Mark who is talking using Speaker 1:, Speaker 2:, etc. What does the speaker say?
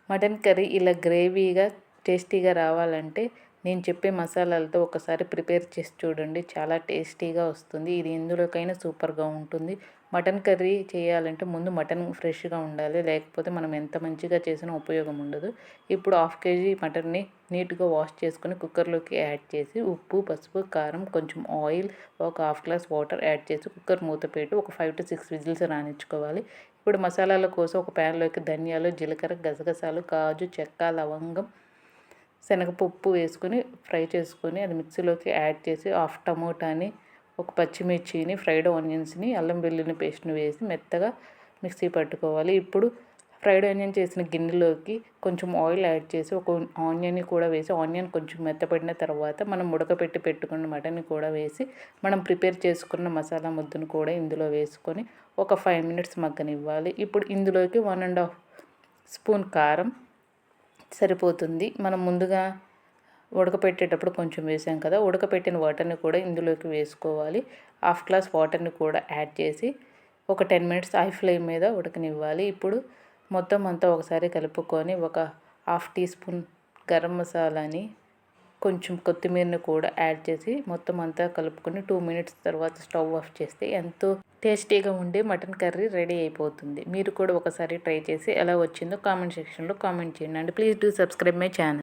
Speaker 1: Mutton curry ఇలా గ్రేవీగా టేస్టీగా రావాలంటే నేను చెప్పే మసాలాలతో ఒకసారి ప్రిపేర్ చేసి చూడండి. చాలా టేస్టీగా వస్తుంది. ఇది ఎందులోకైనా సూపర్గా ఉంటుంది. మటన్ కర్రీ చేయాలంటే ముందు మటన్ ఫ్రెష్గా ఉండాలి, లేకపోతే మనం ఎంత మంచిగా చేసినా ఉపయోగం ఉండదు. ఇప్పుడు 1/2 kg మటన్ని నీట్గా వాష్ చేసుకొని కుక్కర్లోకి యాడ్ చేసి ఉప్పు, పసుపు, కారం, కొంచెం ఆయిల్, ఒక 1/2 గ్లాస్ వాటర్ యాడ్ చేసి కుక్కర్ మూత పెట్టి ఒక 5 to 6 విజిల్స్ రానిచ్చుకోవాలి. ఇప్పుడు మసాలాల కోసం ఒక ప్యాన్లోకి ధనియాలు, జీలకర్ర, గసగసాలు, కాజు, చెక్క, లవంగం, శనగపప్పు వేసుకొని ఫ్రై చేసుకొని అది మిక్సీలోకి యాడ్ చేసి హాఫ్ టమోటాని, ఒక పచ్చిమిర్చిని, ఫ్రైడ్ ఆనియన్స్ని, అల్లం వెల్లుల్లి పేస్ట్ని వేసి మెత్తగా మిక్సీ పట్టుకోవాలి. ఇప్పుడు ఫ్రైడ్ ఆనియన్ చేసిన గిన్నెలోకి కొంచెం ఆయిల్ యాడ్ చేసి ఒక ఆనియన్ని కూడా వేసి ఆనియన్ కొంచెం మెత్తపడిన తర్వాత మనం ఉడకపెట్టి పెట్టుకున్న మటన్ని కూడా వేసి మనం ప్రిపేర్ చేసుకున్న మసాలా ముద్దను కూడా ఇందులో వేసుకొని ఒక 5 minutes మగ్గనివ్వాలి. ఇప్పుడు ఇందులోకి 1.5 స్పూన్ కారం సరిపోతుంది. మనం ముందుగా ఉడకపెట్టేటప్పుడు కొంచెం వేసాం కదా, ఉడకపెట్టిన వాటర్ని కూడా ఇందులోకి వేసుకోవాలి. 1/2 గ్లాస్ వాటర్ని కూడా యాడ్ చేసి ఒక 10 minutes హై ఫ్లేమ్ మీద ఉడకనివ్వాలి. ఇప్పుడు మొత్తం అంతా ఒకసారి కలుపుకొని ఒక 1/2 teaspoon గరం మసాలాని, కొంచెం కొత్తిమీరని కూడా యాడ్ చేసి మొత్తం అంతా కలుపుకొని 2 minutes తర్వాత స్టవ్ ఆఫ్ చేస్తే ఎంతో టేస్టీగా ఉండే మటన్ కర్రీ రెడీ అయిపోతుంది. మీరు కూడా ఒకసారి ట్రై చేసి ఎలా వచ్చిందో కామెంట్ సెక్షన్లో కామెంట్ చేయండి. And please do subscribe my channel.